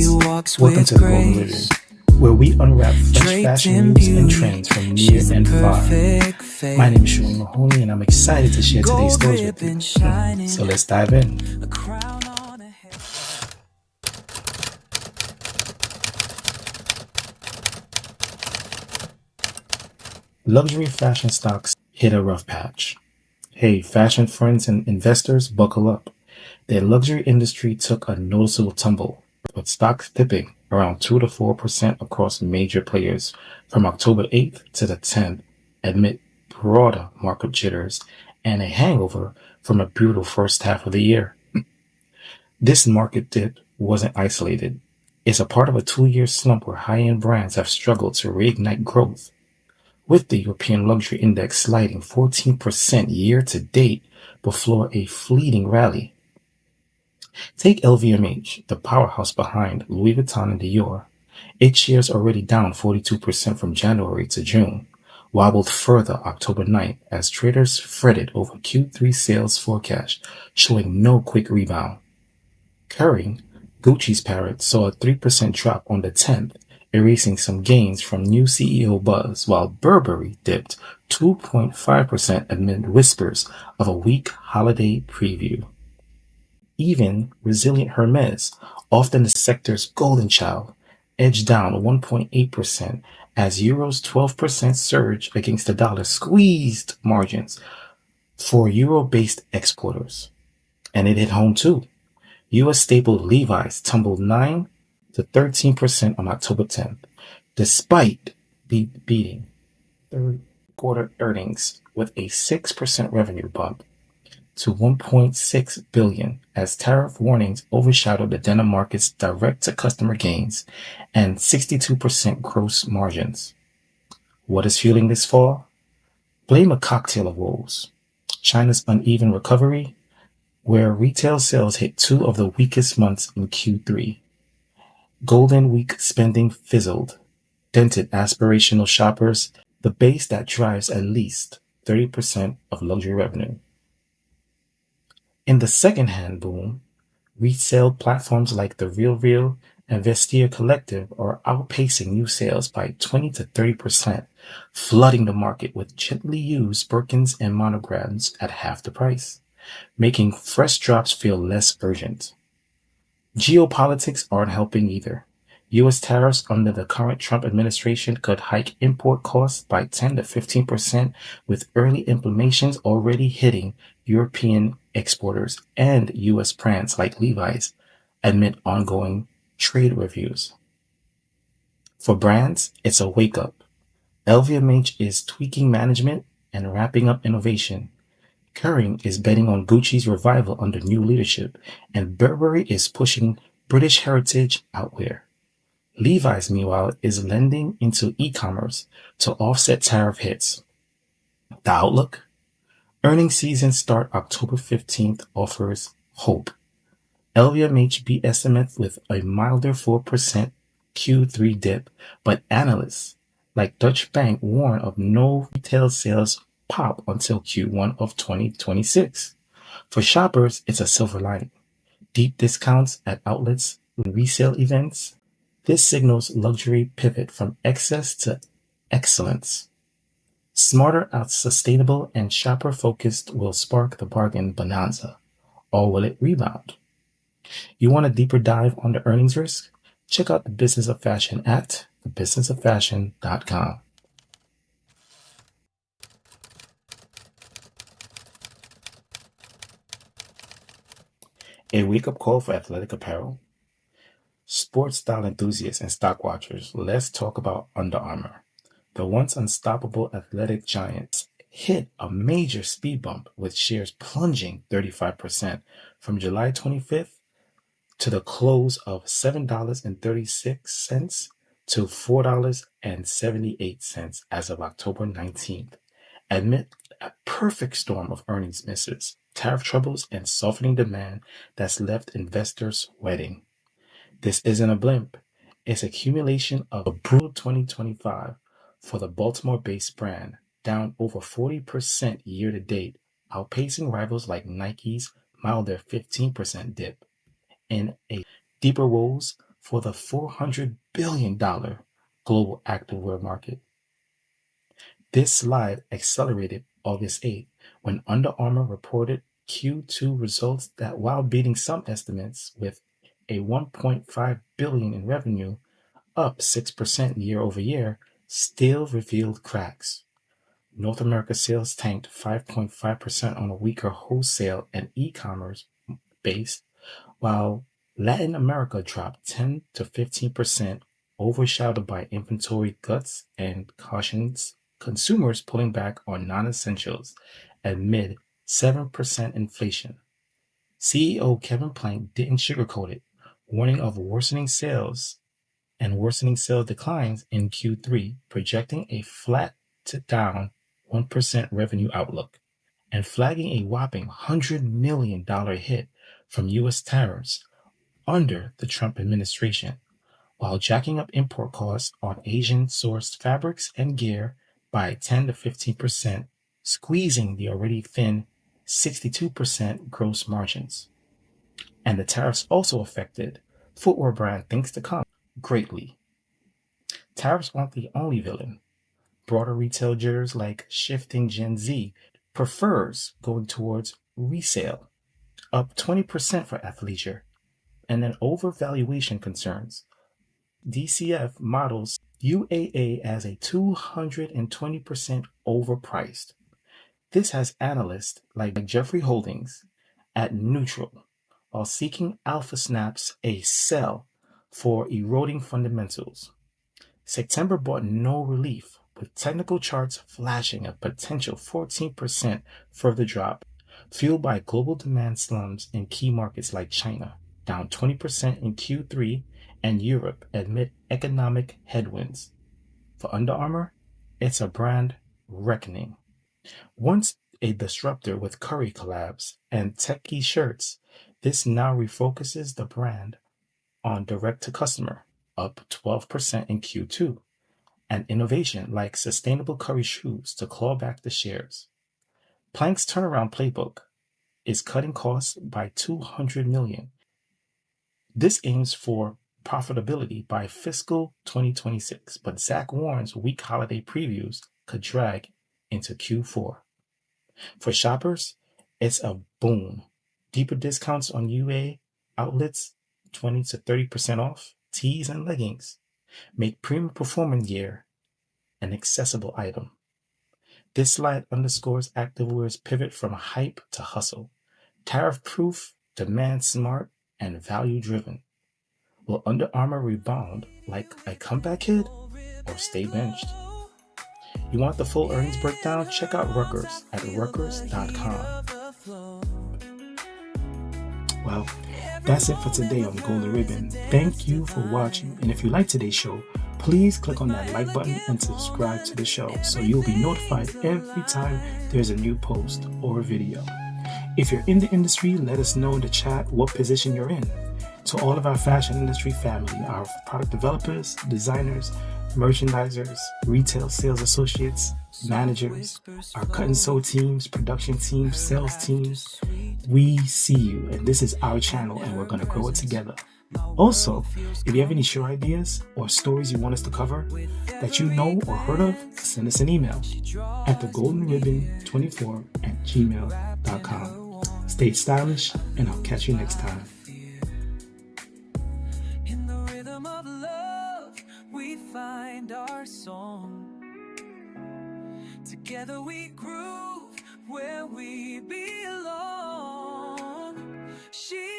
friends. Welcome to the Golden Living, where we unwrap fresh fashion news and trends from near and far. My name is Sean Mahoney, and I'm excited to share today's stories with you. So let's dive in. Luxury fashion stocks hit a rough patch. Hey, fashion friends and investors, buckle up. The luxury industry took a noticeable tumble, with stocks dipping around 2 to 4% across major players from October 8th to the 10th amid broader market jitters and a hangover from a brutal first half of the year. This market dip wasn't isolated. It's a part of a 2-year slump where high-end brands have struggled to reignite growth, with the European luxury index sliding 14% year to date before a fleeting rally. Take LVMH, the powerhouse behind Louis Vuitton and Dior. Its shares already down 42% from January to June, wobbled further October 9th as traders fretted over Q3 sales forecast, showing no quick rebound. Kering, Gucci's parrot, saw a 3% drop on the 10th, erasing some gains from new CEO buzz, while Burberry dipped 2.5% amid whispers of a weak holiday preview. Even resilient Hermes, often the sector's golden child, edged down 1.8% as Euro's 12% surge against the dollar squeezed margins for Euro-based exporters. And it hit home too. U.S. staple Levi's tumbled 9 to 13% on October 10th, despite beating third quarter earnings with a 6% revenue bump to $1.6 billion as tariff warnings overshadowed the denim market's direct-to-customer gains and 62% gross margins. What is fueling this fall? Blame a cocktail of woes. China's uneven recovery, where retail sales hit 2 of the weakest months in Q3. Golden Week spending fizzled, dented aspirational shoppers, the base that drives at least 30% of luxury revenue. In the second-hand boom, resale platforms like The RealReal and Vestiaire Collective are outpacing new sales by 20 to 30%, flooding the market with gently used Birkins and monograms at half the price, making fresh drops feel less urgent. Geopolitics aren't helping either. U.S. tariffs under the current Trump administration could hike import costs by 10 to 15%, with early implementations already hitting European exporters and U.S. brands like Levi's amid ongoing trade reviews. For brands, it's a wake-up. LVMH is tweaking management and wrapping up innovation. Kering is betting on Gucci's revival under new leadership, and Burberry is pushing British heritage outwear. Levi's, meanwhile, is lending into e-commerce to offset tariff hits. The outlook? Earnings season start October 15th offers hope. LVMH beat estimates with a milder 4% Q3 dip, but analysts like Deutsche Bank warn of no retail sales pop until Q1 of 2026. For shoppers, it's a silver lining. Deep discounts at outlets and resale events. This signals luxury pivot from excess to excellence. Smarter, sustainable, and shopper-focused will spark the bargain bonanza, or will it rebound? You want a deeper dive on the earnings risk? Check out The Business of Fashion at thebusinessoffashion.com. A wake-up call for athletic apparel. Sports style enthusiasts and stock watchers, let's talk about Under Armour. The once unstoppable athletic giants hit a major speed bump, with shares plunging 35% from July 25th to the close of $7.36 to $4.78 as of October 19th, amid a perfect storm of earnings misses, tariff troubles, and softening demand that's left investors sweating. This isn't a blimp. It's accumulation of a brutal 2025 for the Baltimore-based brand, down over 40% year-to-date, outpacing rivals like Nike's milder 15% dip. In a deeper woes, for the $400 billion global activewear market. This slide accelerated August 8 when Under Armour reported Q2 results that, while beating some estimates with a $1.5 billion in revenue, up 6% year over year, still revealed cracks. North America sales tanked 5.5% on a weaker wholesale and e-commerce base, while Latin America dropped 10 to 15%, overshadowed by inventory gluts and cautions consumers pulling back on non-essentials amid 7% inflation. CEO Kevin Plank didn't sugarcoat it, warning of worsening sales declines in Q3, projecting a flat to down 1% revenue outlook, and flagging a whopping $100 million hit from U.S. tariffs under the Trump administration, while jacking up import costs on Asian-sourced fabrics and gear by 10 to 15%, squeezing the already thin 62% gross margins. And the tariffs also affected footwear brand Things to Come greatly. Tariffs aren't the only villain. Broader retail jitters like shifting Gen Z prefers going towards resale, up 20% for athleisure, and then overvaluation concerns. DCF models UAA as a 220% overpriced. This has analysts like Jeffrey Holdings at neutral, while seeking Alpha Snaps a sell for eroding fundamentals. September brought no relief, with technical charts flashing a potential 14% further drop, fueled by global demand slumps in key markets like China, down 20% in Q3, and Europe amid economic headwinds. For Under Armour, it's a brand reckoning. Once a disruptor with Curry collabs and techie shirts, this now refocuses the brand on direct-to-customer, up 12% in Q2, and innovation like sustainable Curry shoes to claw back the shares. Plank's turnaround playbook is cutting costs by $200 million. This aims for profitability by fiscal 2026, but Zach warns weak holiday previews could drag into Q4. For shoppers, it's a boon. Deeper discounts on UA outlets, 20 to 30% off, tees and leggings, make premium performance gear an accessible item. This slide underscores activewear's pivot from hype to hustle, tariff-proof, demand-smart, and value-driven. Will Under Armour rebound like a comeback kid or stay benched? You want the full earnings breakdown? Check out Reuters at Reuters.com. Well, that's it for today on Golden Ribbon. Thank you for watching, and if you like today's show, please click on that like button and subscribe to the show so you'll be notified every time there's a new post or video. If you're in the industry, let us know in the chat what position you're in. To all of our fashion industry family, our product developers, designers, merchandisers, retail sales associates, managers, our cut and sew teams, production teams, sales teams, we see you, and this is our channel, and we're going to grow it together. Also, if you have any show ideas or stories you want us to cover that you know or heard of, send us an email at thegoldenribbon24@gmail.com. Stay stylish, and I'll catch you next time. In the rhythm of love, we find our song. Together we groove where we belong. She